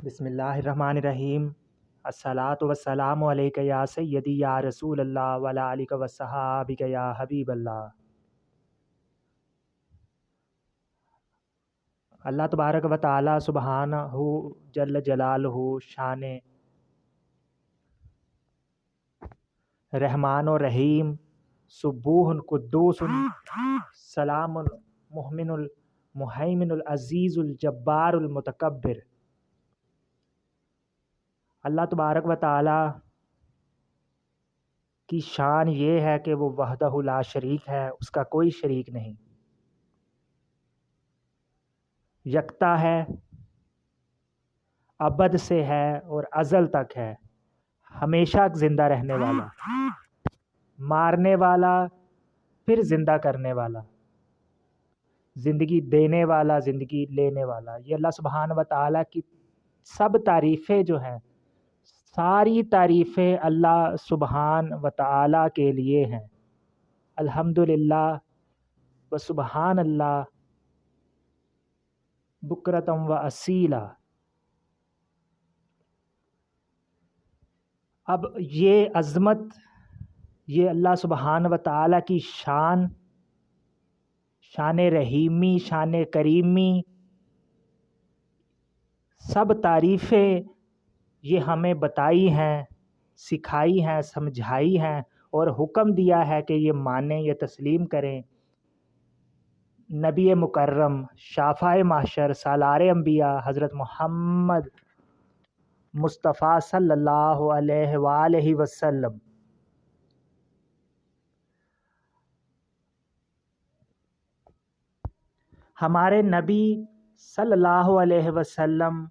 بسم اللہ الرحمن الرحیم۔ الصلاۃ والسلام علیک یا سیدی یا رسول اللہ وعلی آلک وصحابک یا حبیب اللہ۔ اللہ تبارک و تعالی سبحانہ جل جلالہ شان رحمان و رحیم، سبوح قدوس سلام محمن المہیمن العزیز الجبار المتکبر۔ اللہ تبارک و تعالی کی شان یہ ہے کہ وہ وحدہ لا شریک ہے، اس کا کوئی شریک نہیں، یکتا ہے، ابد سے ہے اور ازل تک ہے، ہمیشہ زندہ رہنے والا، مارنے والا پھر زندہ کرنے والا، زندگی دینے والا، زندگی لینے والا۔ یہ اللہ سبحانہ و تعالیٰ کی سب تعریفیں جو ہیں، ساری تعریفیں اللہ سبحان و تعالیٰ کے لیے ہیں۔ الحمدللہ و سبحان اللہ بکرتم و اصیلا۔ اب یہ عظمت، یہ اللہ سبحانہ و تعالیٰ کی شان رحیمی، شان کریمی، سب تعریفیں یہ ہمیں بتائی ہیں، سکھائی ہیں، سمجھائی ہیں اور حکم دیا ہے کہ یہ مانیں، یہ تسلیم کریں۔ نبی مکرم، شافع محشر، سالار انبیاء حضرت محمد مصطفیٰ صلی اللہ علیہ وآلہ وسلم ہمارے نبی صلی اللہ علیہ وسلم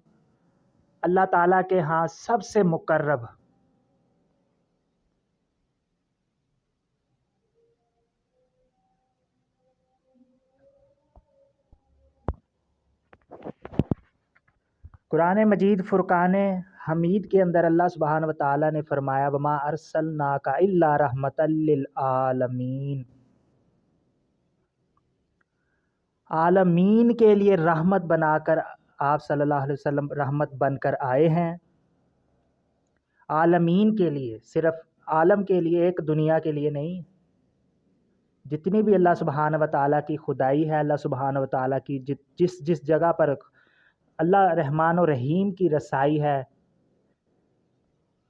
اللہ تعالیٰ کے ہاں سب سے مقرب، قرآن مجید فرقان حمید کے اندر اللہ سبحانہ و تعالیٰ نے فرمایا وما ارسلناک الا رحمۃ للعالمین۔ عالمین کے لیے رحمت بنا کر آپ صلی اللہ علیہ وسلم رحمت بن کر آئے ہیں۔ عالمین کے لیے، صرف عالم کے لیے، ایک دنیا کے لیے نہیں۔ جتنی بھی اللہ سبحانہ و تعالیٰ کی خدائی ہے، اللہ سبحانہ و تعالیٰ کی جس جگہ پر اللہ رحمان و رحیم کی رسائی ہے،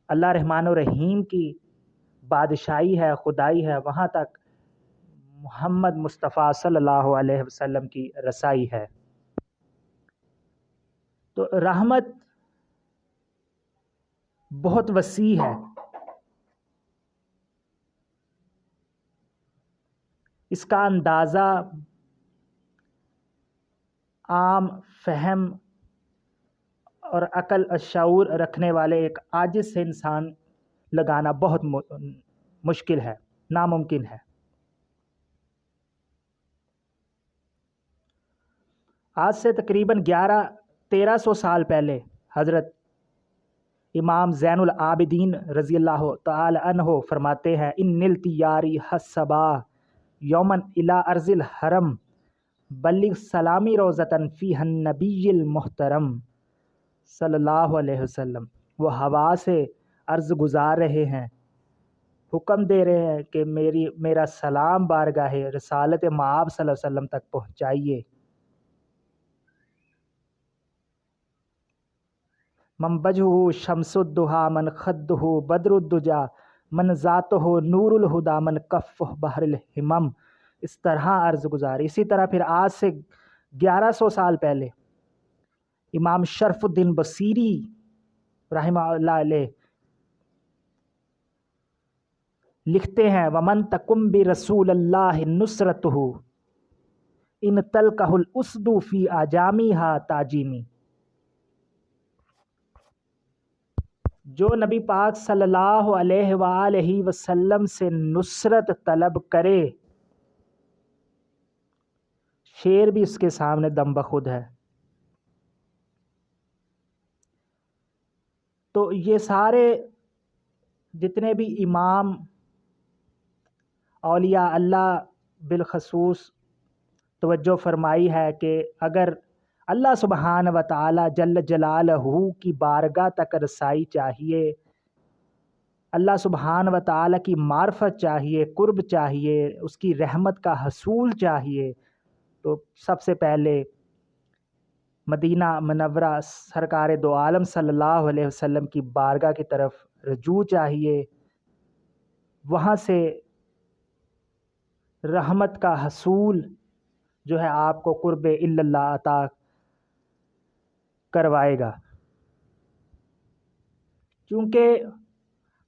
اللہ رحمان و رحیم کی بادشاہی ہے، خدائی ہے، وہاں تک محمد مصطفیٰ صلی اللہ علیہ وسلم کی رسائی ہے۔ تو رحمت بہت وسیع ہے، اس کا اندازہ عام فہم اور عقل شعور رکھنے والے ایک عاجز سے انسان لگانا بہت مشکل ہے، ناممکن ہے۔ آج سے تقریباً 1300 سال پہلے حضرت امام زین العابدین رضی اللہ تعالی عنہ فرماتے ہیں ان التیاری حسبا یومن الی ارض الحرم بلغ سلامی روزتن فیہ النبی المحترم صلی اللہ علیہ وسلم۔ وہ ہوا سے عرض گزار رہے ہیں، حکم دے رہے ہیں کہ میرا سلام بارگاہ رسالت مآب صلی اللہ علیہ وسلم تک پہنچائیے۔ من وجہہ شمس الضحیٰ من خدہ بدر الدجا من ذاتہ نور الہدیٰ من کفہ بحر الہمم۔ اس طرح عرض گزاری۔ اسی طرح پھر آج سے 1100 سال پہلے امام شرف الدین بصیری رحمہ اللہ علیہ لکھتے ہیں ومن تکم برسول اللہ نصرتہ ان تلقہ الاسد فی اجامیہا تاجیمی۔ جو نبی پاک صلی اللہ علیہ وآلہ وسلم سے نصرت طلب کرے، شیر بھی اس کے سامنے دم بخود ہے۔ تو یہ سارے جتنے بھی امام اولیاء اللہ بالخصوص توجہ فرمائی ہے کہ اگر اللہ سبحانہ و تعالی جل جلالہ کی بارگاہ تک رسائی چاہیے، اللہ سبحانہ و تعالی کی معرفت چاہیے، قرب چاہیے، اس کی رحمت کا حصول چاہیے، تو سب سے پہلے مدینہ منورہ سرکار دو عالم صلی اللہ علیہ وسلم کی بارگاہ کی طرف رجوع چاہیے، وہاں سے رحمت کا حصول جو ہے آپ کو قرب اللہ عطا کروائے گا۔ چونکہ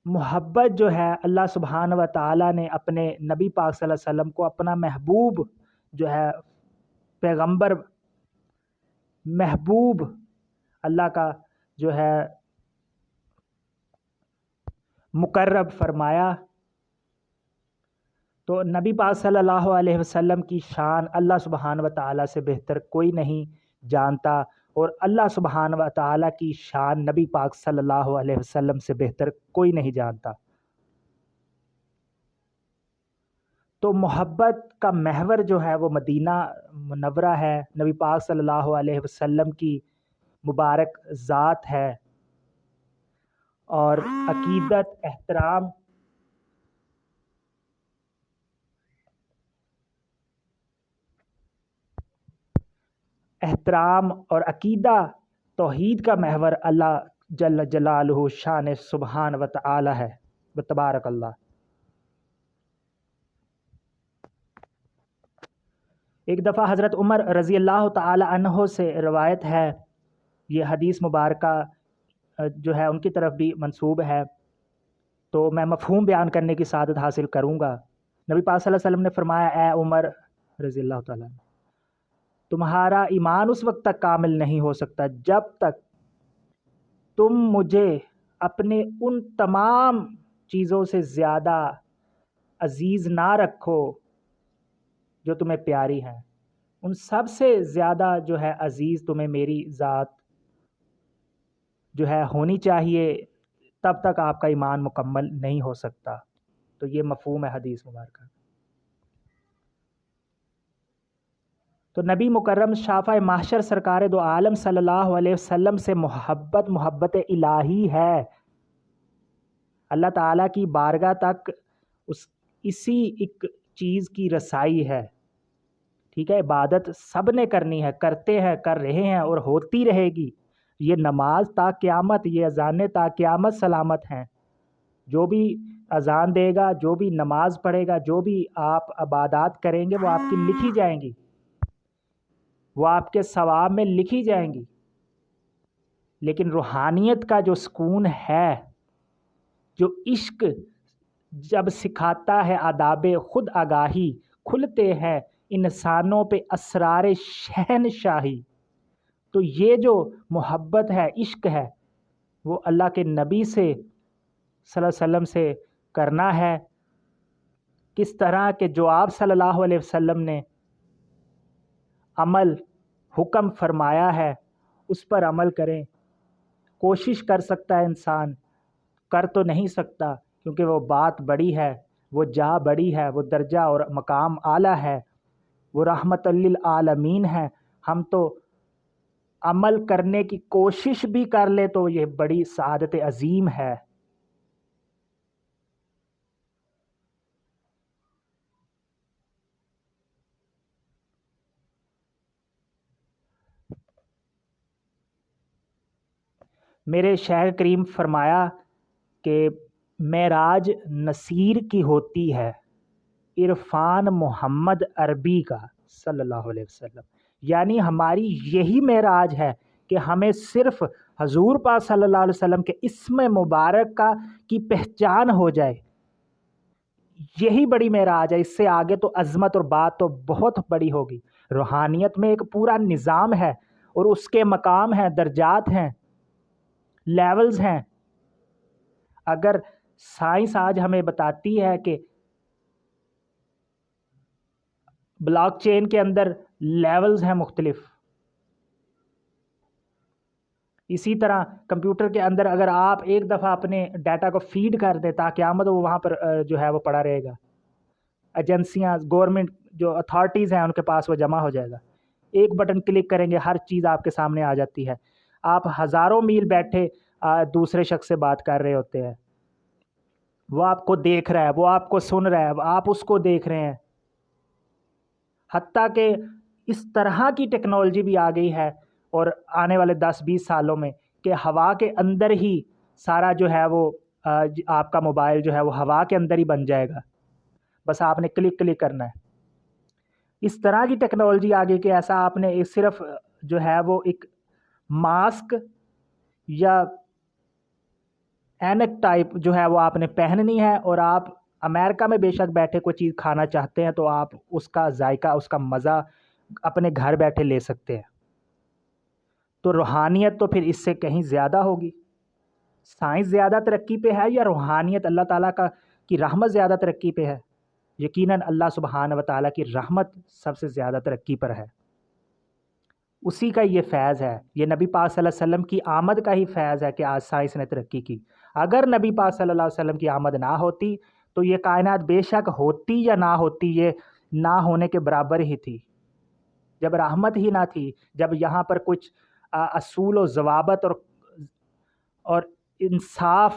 محبت جو ہے اللہ سبحانہ و تعالیٰ نے اپنے نبی پاک صلی اللہ علیہ وسلم کو اپنا محبوب جو ہے پیغمبر محبوب اللہ کا جو ہے مقرب فرمایا، تو نبی پاک صلی اللہ علیہ وسلم کی شان اللہ سبحانہ و تعالیٰ سے بہتر کوئی نہیں جانتا، اور اللہ سبحانہ و تعالیٰ کی شان نبی پاک صلی اللہ علیہ وسلم سے بہتر کوئی نہیں جانتا۔ تو محبت کا محور جو ہے وہ مدینہ منورہ ہے، نبی پاک صلی اللہ علیہ وسلم کی مبارک ذات ہے، اور عقیدت، احترام اور عقیدہ توحید کا محور اللہ جل جلالہ شان سبحان و تعالی ہے، تبارک اللہ۔ ایک دفعہ حضرت عمر رضی اللہ تعالی عنہ سے روایت ہے، یہ حدیث مبارکہ جو ہے ان کی طرف بھی منسوب ہے، تو میں مفہوم بیان کرنے کی سعادت حاصل کروں گا۔ نبی پاک صلی اللہ علیہ وسلم نے فرمایا، اے عمر رضی اللہ تعالیٰ عنہ، تمہارا ایمان اس وقت تک کامل نہیں ہو سکتا جب تک تم مجھے اپنے ان تمام چیزوں سے زیادہ عزیز نہ رکھو جو تمہیں پیاری ہیں۔ ان سب سے زیادہ جو ہے عزیز تمہیں میری ذات جو ہے ہونی چاہیے، تب تک آپ کا ایمان مکمل نہیں ہو سکتا۔ تو یہ مفہوم ہے حدیث مبارکہ۔ تو نبی مکرم شافع محشر سرکار دو عالم صلی اللہ علیہ وسلم سے محبت الہی ہے، اللہ تعالیٰ کی بارگاہ تک اسی ایک چیز کی رسائی ہے، ٹھیک ہے۔ عبادت سب نے کرنی ہے، کرتے ہیں، کر رہے ہیں، اور ہوتی رہے گی۔ یہ نماز تا قیامت، یہ اذانیں تا قیامت سلامت ہیں۔ جو بھی اذان دے گا، جو بھی نماز پڑھے گا، جو بھی آپ عبادات کریں گے، وہ آپ کی لکھی جائیں گی، وہ آپ کے ثواب میں لکھی جائیں گی۔ لیکن روحانیت کا جو سکون ہے، جو عشق جب سکھاتا ہے آداب خود آگاہی، کھلتے ہیں انسانوں پہ اسرار شہنشاہی، تو یہ جو محبت ہے، عشق ہے، وہ اللہ کے نبی سے صلی اللہ علیہ وسلم سے کرنا ہے۔ کس طرح کہ جو آپ صلی اللہ علیہ وسلم نے عمل حکم فرمایا ہے اس پر عمل کریں۔ کوشش کر سکتا ہے انسان، کر تو نہیں سکتا، کیونکہ وہ بات بڑی ہے، وہ جا بڑی ہے، وہ درجہ اور مقام اعلیٰ ہے، وہ رحمت للعالمین ہے۔ ہم تو عمل کرنے کی کوشش بھی کر لے تو یہ بڑی سعادت عظیم ہے۔ میرے شیخ کریم فرمایا کہ معراج نصیر کی ہوتی ہے، عرفان محمد عربی کا صلی اللہ علیہ وسلم، یعنی ہماری یہی معراج ہے کہ ہمیں صرف حضور پاک صلی اللہ علیہ وسلم کے اسم مبارک کی پہچان ہو جائے، یہی بڑی معراج ہے۔ اس سے آگے تو عظمت اور بات تو بہت بڑی ہوگی۔ روحانیت میں ایک پورا نظام ہے، اور اس کے مقام ہیں، درجات ہیں، لیولز ہیں۔ اگر سائنس آج ہمیں بتاتی ہے کہ بلاک چین کے اندر لیولز ہیں مختلف، اسی طرح کمپیوٹر کے اندر اگر آپ ایک دفعہ اپنے ڈیٹا کو فیڈ کر دیں تا قیامت وہ وہاں پر جو ہے وہ پڑا رہے گا، ایجنسیاں، گورنمنٹ جو اتھارٹیز ہیں ان کے پاس وہ جمع ہو جائے گا۔ ایک بٹن کلک کریں گے ہر چیز آپ کے سامنے آ جاتی ہے. آپ ہزاروں میل بیٹھے دوسرے شخص سے بات کر رہے ہوتے ہیں, وہ آپ کو دیکھ رہا ہے, وہ آپ کو سن رہا ہے, آپ اس کو دیکھ رہے ہیں. حتیٰ کہ اس طرح کی ٹیکنالوجی بھی آ گئی ہے اور آنے والے 10-20 سالوں میں کہ ہوا کے اندر ہی سارا جو ہے وہ آپ کا موبائل جو ہے وہ ہوا کے اندر ہی بن جائے گا, بس آپ نے کلک کرنا ہے. اس طرح کی ٹیکنالوجی آ گئی کہ ایسا آپ نے صرف جو ہے وہ ایک ماسک یا اینک ٹائپ جو ہے وہ آپ نے پہننی ہے, اور آپ امریکہ میں بے شک بیٹھے کوئی چیز کھانا چاہتے ہیں تو آپ اس کا ذائقہ, اس کا مزہ اپنے گھر بیٹھے لے سکتے ہیں. تو روحانیت تو پھر اس سے کہیں زیادہ ہوگی. سائنس زیادہ ترقی پہ ہے یا روحانیت, اللہ تعالیٰ کی رحمت زیادہ ترقی پہ ہے؟ یقیناً اللہ سبحانہ و تعالیٰ کی رحمت سب سے زیادہ ترقی پر ہے. اسی کا یہ فیض ہے, یہ نبی پاک صلی اللہ علیہ وسلم کی آمد کا ہی فیض ہے کہ آج سائنس نے ترقی کی. اگر نبی پاک صلی اللہ علیہ وسلم کی آمد نہ ہوتی تو یہ کائنات بے شک ہوتی یا نہ ہوتی, یہ نہ ہونے کے برابر ہی تھی. جب رحمت ہی نہ تھی, جب یہاں پر کچھ اصول و ضوابط اور انصاف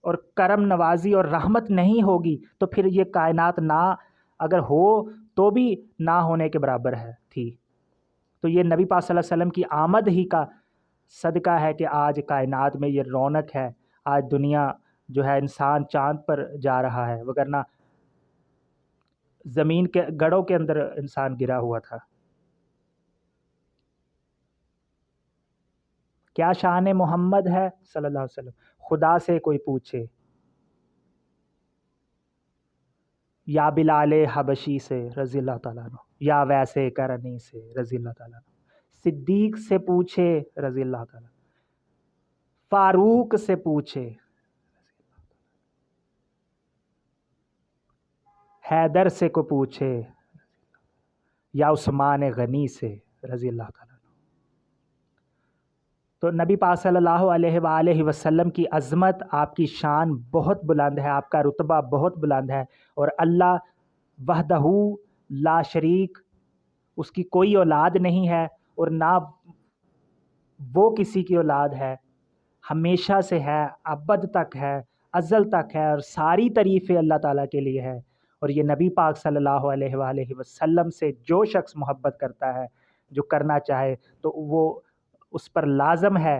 اور کرم نوازی اور رحمت نہیں ہوگی تو پھر یہ کائنات نہ اگر ہو تو بھی نہ ہونے کے برابر تھی. تو یہ نبی پاک صلی اللہ علیہ وسلم کی آمد ہی کا صدقہ ہے کہ آج کائنات میں یہ رونق ہے, آج دنیا جو ہے انسان چاند پر جا رہا ہے, وگرنہ زمین کے گڑھوں کے اندر انسان گرا ہوا تھا. کیا شان محمد ہے صلی اللہ علیہ وسلم؟ خدا سے کوئی پوچھے یا بلال حبشی سے رضی اللہ تعالیٰ عنہ, یا ویسے کرنی سے رضی اللہ تعالیٰ عنہ, صدیق سے پوچھے رضی اللہ تعالیٰ, فاروق سے پوچھے, حیدر سے کو پوچھے, یا عثمان غنی سے رضی اللہ تعالیٰ عنہ. تو نبی پاک صلی اللہ علیہ وآلہ وسلم کی عظمت, آپ کی شان بہت بلند ہے, آپ کا رتبہ بہت بلند ہے, اور اللہ وحدہ لا شریک, اس کی کوئی اولاد نہیں ہے اور نہ وہ کسی کی اولاد ہے, ہمیشہ سے ہے, ابد تک ہے, ازل تک ہے, اور ساری تعریفیں اللہ تعالیٰ کے لیے ہے. اور یہ نبی پاک صلی اللہ علیہ وآلہ وسلم سے جو شخص محبت کرتا ہے, جو کرنا چاہے, تو وہ اس پر لازم ہے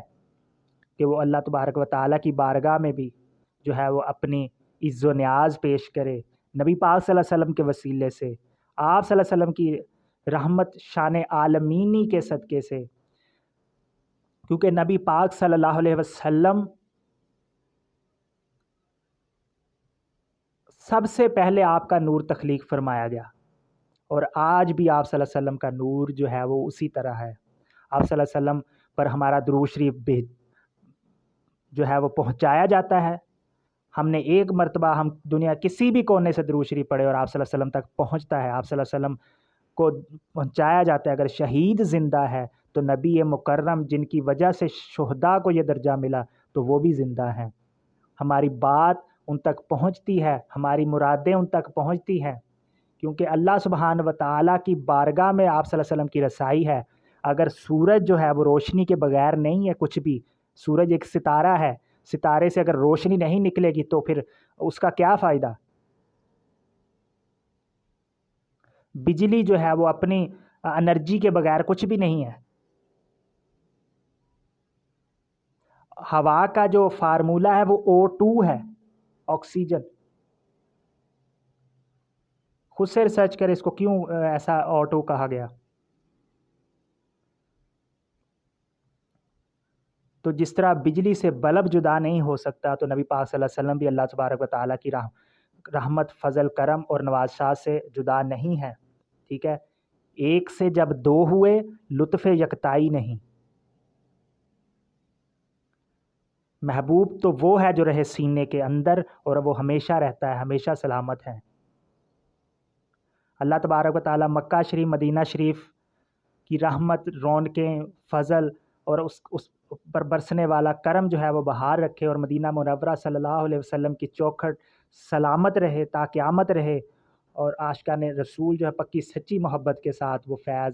کہ وہ اللہ تبارک و تعالیٰ کی بارگاہ میں بھی جو ہے وہ اپنی عز و نیاز پیش کرے نبی پاک صلی اللہ علیہ وسلم کے وسیلے سے, آپ صلی اللہ علیہ وسلم کی رحمت شان عالمینی کے صدقے سے. کیونکہ نبی پاک صلی اللہ علیہ وسلم سب سے پہلے آپ کا نور تخلیق فرمایا گیا, اور آج بھی آپ صلی اللہ علیہ وسلم کا نور جو ہے وہ اسی طرح ہے. آپ صلی اللہ علیہ وسلم پر ہمارا درود شریف جو ہے وہ پہنچایا جاتا ہے. ہم نے ایک مرتبہ ہم دنیا کسی بھی کونے سے درود شریف پڑھے اور آپ صلی اللہ علیہ وسلم تک پہنچتا ہے, آپ صلی اللہ علیہ وسلم کو پہنچایا جاتا ہے. اگر شہید زندہ ہے تو نبی مکرم جن کی وجہ سے شہداء کو یہ درجہ ملا تو وہ بھی زندہ ہیں. ہماری بات ان تک پہنچتی ہے, ہماری مرادیں ان تک پہنچتی ہیں, کیونکہ اللہ سبحانہ و تعالیٰ کی بارگاہ میں آپ صلی اللہ علیہ وسلم کی رسائی ہے. اگر سورج جو ہے وہ روشنی کے بغیر نہیں ہے کچھ بھی, سورج ایک ستارہ ہے, ستارے سے اگر روشنی نہیں نکلے گی تو پھر اس کا کیا فائدہ. بجلی جو ہے وہ اپنی انرجی کے بغیر کچھ بھی نہیں ہے. ہوا کا جو فارمولہ ہے وہ O2 ہے, آکسیجن. خود سے ریسرچ کرے اس کو کیوں ایسا O2 کہا گیا. تو جس طرح بجلی سے بلب جدا نہیں ہو سکتا, تو نبی پاک صلی اللہ علیہ وسلم بھی اللہ تبارک و تعالیٰ کی رحمت, فضل, کرم اور نوازشات سے جدا نہیں ہے. ٹھیک ہے, ایک سے جب دو ہوئے لطف یکتائی نہیں. محبوب تو وہ ہے جو رہے سینے کے اندر, اور وہ ہمیشہ رہتا ہے, ہمیشہ سلامت ہے. اللہ تبارک و تعالیٰ مکہ شریف, مدینہ شریف کی رحمت, رونقیں, فضل اور اس پر برسنے والا کرم جو ہے وہ بہار رکھے, اور مدینہ منورہ صلی اللہ علیہ وسلم کی چوکھٹ سلامت رہے تا قیامت رہے, اور عاشقان رسول جو ہے پکی سچی محبت کے ساتھ وہ فیض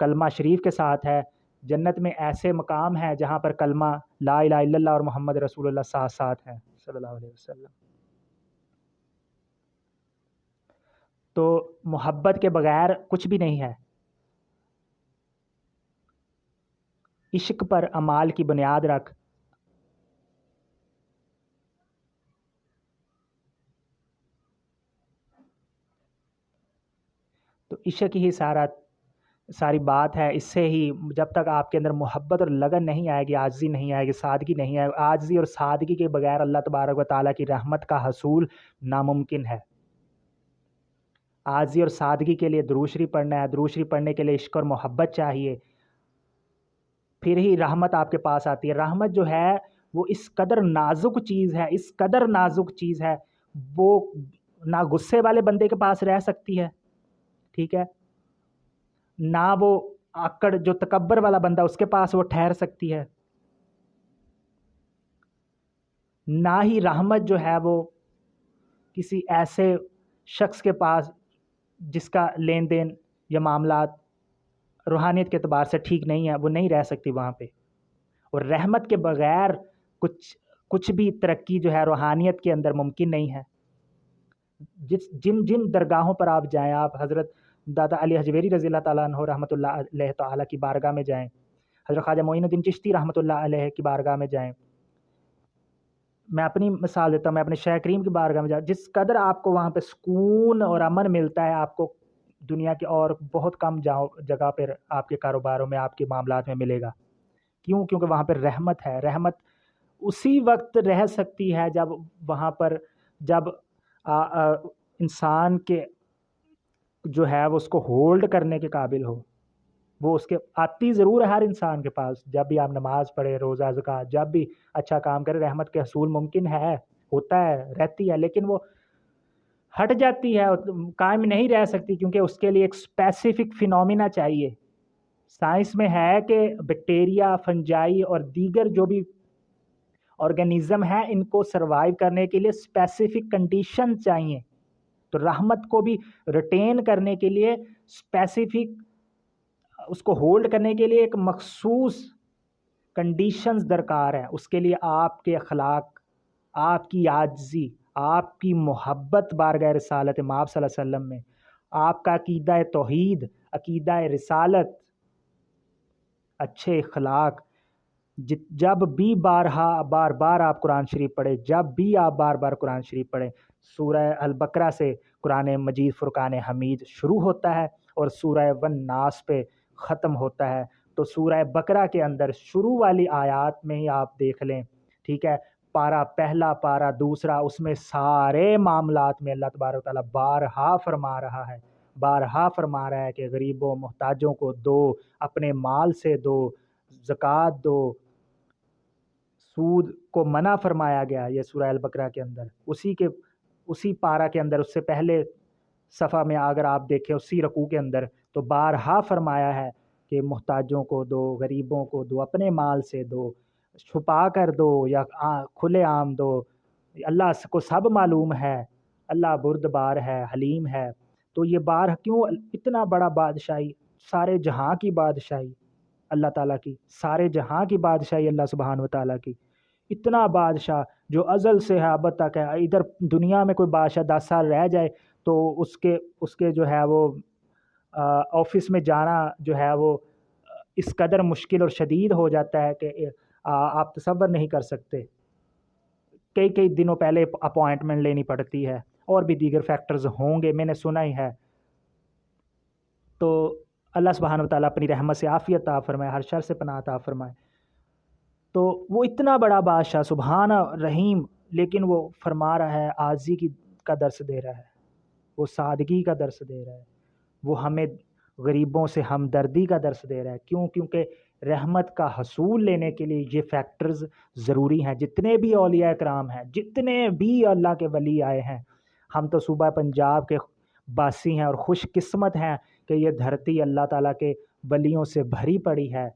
کلمہ شریف کے ساتھ ہے، جنت میں ایسے مقام ہے جہاں پر کلمہ لا الہ الا اللہ اور محمد رسول اللہ ساتھ ساتھ ہیں صلی اللہ علیہ وسلم۔ تو محبت کے بغیر کچھ بھی نہیں ہے۔ عشق پر اعمال کی بنیاد رکھ، تو عشق ہی ساری بات ہے۔ اس سے ہی جب تک آپ کے اندر محبت اور لگن نہیں آئے گی، عاجزی نہیں آئے گی، سادگی نہیں آئے گی، عاجزی اور سادگی کے بغیر اللہ تبارک و تعالیٰ کی رحمت کا حصول ناممکن ہے۔ عاجزی اور سادگی کے لیے درود شریف پڑھنا ہے، درود شریف پڑھنے کے لیے عشق اور محبت چاہیے، پھر ہی رحمت آپ کے پاس آتی ہے۔ رحمت جو ہے وہ اس قدر نازک چیز ہے، اس قدر نازک چیز ہے، وہ نہ غصے والے بندے کے پاس رہ سکتی ہے، ٹھیک ہے، نہ وہ آکڑ جو تکبر والا بندہ اس کے پاس وہ ٹھہر سکتی ہے، نہ ہی رحمت جو ہے وہ کسی ایسے شخص کے پاس جس کا لین دین یا معاملات روحانیت کے اعتبار سے ٹھیک نہیں ہے، وہ نہیں رہ سکتی وہاں پہ۔ اور رحمت کے بغیر کچھ بھی ترقی جو ہے روحانیت کے اندر ممکن نہیں ہے۔ جن درگاہوں پر آپ جائیں، آپ حضرت دادا علی حجویری رضی اللہ تعالیٰ عنہ رحمۃ اللہ علیہ تعالیٰ کی بارگاہ میں جائیں، حضرت خواجہ معین الدین چشتی رحمۃ اللہ علیہ کی بارگاہ میں جائیں، میں اپنی مثال دیتا ہوں، میں اپنے شیخ کریم کی بارگاہ میں جاؤں، جس قدر آپ کو وہاں پہ سکون اور امن ملتا ہے، آپ کو دنیا کی اور بہت کم جگہ پر آپ کے کاروباروں میں، آپ کے معاملات میں ملے گا۔ کیوں؟ کیونکہ وہاں پہ رحمت ہے۔ رحمت اسی وقت رہ سکتی ہے جب وہاں پر انسان کے جو ہے وہ اس کو ہولڈ کرنے کے قابل ہو، وہ اس کے آتی ضرور ہے ہر انسان کے پاس، جب بھی آپ نماز پڑھے، روزہ زکوٰۃ، جب بھی اچھا کام کرے، رحمت کے حصول ممکن ہے، ہوتا ہے، رہتی ہے، لیکن وہ ہٹ جاتی ہے، قائم نہیں رہ سکتی، کیونکہ اس کے لیے ایک اسپیسیفک فینومینا چاہیے۔ سائنس میں ہے کہ بیکٹیریا، فنجائی اور دیگر جو بھی آرگینزم ہیں، ان کو سروائیو کرنے کے لیے اسپیسیفک کنڈیشن چاہیے۔ تو رحمت کو بھی ریٹین کرنے کے لیے اسپیسیفک، اس کو ہولڈ کرنے کے لیے ایک مخصوص کنڈیشنز درکار ہیں۔ اس کے لیے آپ کے اخلاق، آپ کی عاجزی، آپ کی محبت بارگاہ رسالت مآب صلی اللہ علیہ وسلم میں، آپ کا عقیدہ توحید، عقیدہ رسالت، اچھے اخلاق، جب بھی بار بار آپ قرآن شریف پڑھیں، جب بھی آپ بار بار قرآن شریف پڑھیں، سورہ البقرہ سے قرآن مجید فرقان حمید شروع ہوتا ہے اور سورہ والناس پہ ختم ہوتا ہے۔ تو سورہ بقرہ کے اندر شروع والی آیات میں ہی آپ دیکھ لیں، ٹھیک ہے، پارہ پہلا، پارہ دوسرا، اس میں سارے معاملات میں اللہ تبارک و تعالیٰ بارہا فرما رہا ہے کہ غریبوں محتاجوں کو دو، اپنے مال سے دو، زکوٰۃ دو، سود کو منع فرمایا گیا یہ سورہ البقرہ کے اندر۔ اسی پارہ کے اندر، اس سے پہلے صفحہ میں اگر آپ دیکھیں، اسی رکوع کے اندر تو بارہا فرمایا ہے کہ محتاجوں کو دو، غریبوں کو دو، اپنے مال سے دو، چھپا کر دو یا کھلے عام دو، اللہ کو سب معلوم ہے، اللہ بردبار ہے، حلیم ہے۔ تو یہ کیوں اتنا بڑا بادشاہی، سارے جہاں کی بادشاہی اللہ تعالیٰ کی، سارے جہاں کی بادشاہی اللہ سبحانہ و تعالیٰ کی، اتنا بادشاہ جو ازل سے ہے ابد تک ہے۔ ادھر دنیا میں کوئی بادشاہ 10 سال رہ جائے تو اس کے جو ہے وہ آفس میں جانا جو ہے وہ اس قدر مشکل اور شدید ہو جاتا ہے کہ آپ تصور نہیں کر سکتے۔ کئی دنوں پہلے اپوائنٹمنٹ لینی پڑتی ہے، اور بھی دیگر فیکٹرز ہوں گے، میں نے سنا ہی ہے۔ تو اللہ سبحانہ و تعالیٰ اپنی رحمت سے عافیت عطا فرمائے، ہر شر سے پناہ عطا فرمائے۔ تو وہ اتنا بڑا بادشاہ سبحانہ رحیم، لیکن وہ فرما رہا ہے، عاجزی کا درس دے رہا ہے، وہ سادگی کا درس دے رہا ہے، وہ ہمیں غریبوں سے ہمدردی کا درس دے رہا ہے۔ کیوں؟ کیونکہ رحمت کا حصول لینے کے لیے یہ فیکٹرز ضروری ہیں۔ جتنے بھی اولیاء کرام ہیں، جتنے بھی اللہ کے ولی آئے ہیں، ہم تو صوبہ پنجاب کے باسی ہیں اور خوش قسمت ہیں کہ یہ دھرتی اللہ تعالیٰ کے ولیوں سے بھری پڑی ہے۔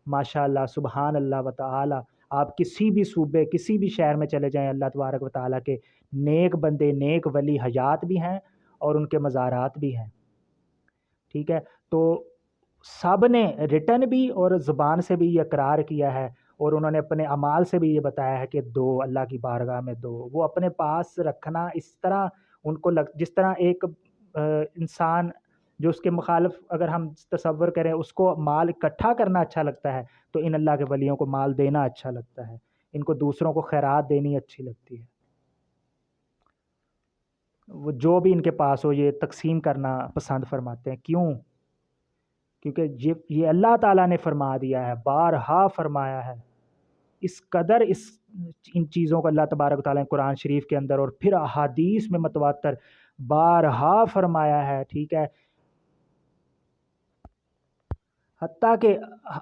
ماشاء اللہ، سبحان اللہ و تعالی۔ آپ کسی بھی صوبے، کسی بھی شہر میں چلے جائیں، اللہ تبارک و تعالیٰ کے نیک بندے، نیک ولی حیات بھی ہیں اور ان کے مزارات بھی ہیں، ٹھیک ہے۔ تو سب نے ریٹن بھی اور زبان سے بھی یہ اقرار کیا ہے، اور انہوں نے اپنے اعمال سے بھی یہ بتایا ہے کہ دو اللہ کی بارگاہ میں دو، وہ اپنے پاس رکھنا اس طرح ان کو جس طرح ایک انسان جو اس کے مخالف اگر ہم تصور کریں اس کو مال اکٹھا کرنا اچھا لگتا ہے، تو ان اللہ کے ولیوں کو مال دینا اچھا لگتا ہے، ان کو دوسروں کو خیرات دینی اچھی لگتی ہے، وہ جو بھی ان کے پاس ہو یہ تقسیم کرنا پسند فرماتے ہیں۔ کیوں؟ کیونکہ یہ اللہ تعالیٰ نے فرما دیا ہے، بارہا فرمایا ہے، اس قدر ان چیزوں کو اللہ تبارک و تعالیٰ نے قرآن شریف کے اندر اور پھر احادیث میں متواتر بارہا فرمایا ہے، ٹھیک ہے، حتیٰ کہ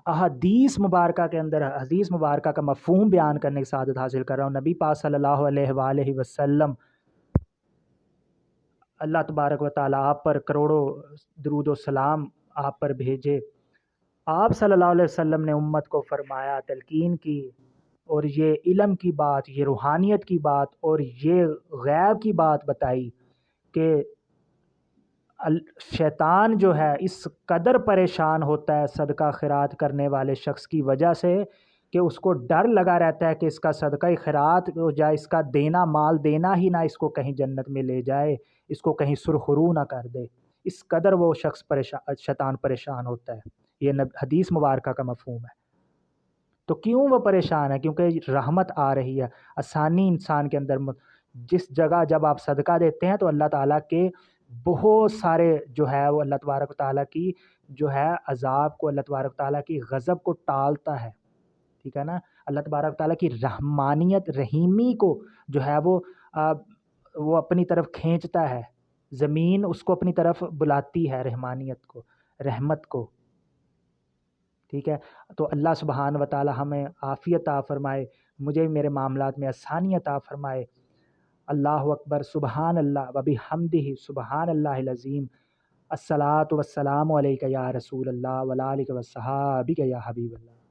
احادیث مبارکہ کے اندر حدیث مبارکہ کا مفہوم بیان کرنے کی سعادت حاصل کر رہا ہوں۔ نبی پاک صلی اللہ علیہ وآلہ وسلم، اللہ تبارک و تعالیٰ آپ پر کروڑوں درود و سلام آپ پر بھیجے، آپ صلی اللہ علیہ وسلم نے امت کو فرمایا، تلقین کی، اور یہ علم کی بات، یہ روحانیت کی بات اور یہ غیب کی بات بتائی کہ شیطان جو ہے اس قدر پریشان ہوتا ہے صدقہ خیرات کرنے والے شخص کی وجہ سے کہ اس کو ڈر لگا رہتا ہے کہ اس کا صدقہ خیرات ہو جائے، اس کا دینا مال دینا ہی نہ اس کو کہیں جنت میں لے جائے، اس کو کہیں سرخرو نہ کر دے، اس قدر وہ شخص شیطان پریشان ہوتا ہے۔ یہ حدیث مبارکہ کا مفہوم ہے۔ تو کیوں وہ پریشان ہے؟ کیونکہ رحمت آ رہی ہے، آسانی انسان کے اندر، جس جگہ جب آپ صدقہ دیتے ہیں تو اللہ تعالیٰ کے بہت سارے جو ہے وہ اللہ تبارک و تعالیٰ کی جو ہے عذاب کو، اللہ تبارک و تعالیٰ کی غضب کو ٹالتا ہے، ٹھیک ہے نا، اللہ تبارک و تعالیٰ کی رحمانیت رحیمی کو جو ہے وہ اپنی طرف کھینچتا ہے، زمین اس کو اپنی طرف بلاتی ہے، رحمانیت کو، رحمت کو، ٹھیک ہے۔ تو اللہ سبحانہ و تعالی ہمیں عافیت عطا فرمائے، مجھے میرے معاملات میں آسانی عطا فرمائے۔ اللہ اکبر، سبحان اللہ و بحمدہ، سبحان اللہ العظیم، الصلاۃ والسلام علیک یا رسول اللہ وعلی آلک و صحابک یا حبیب اللہ۔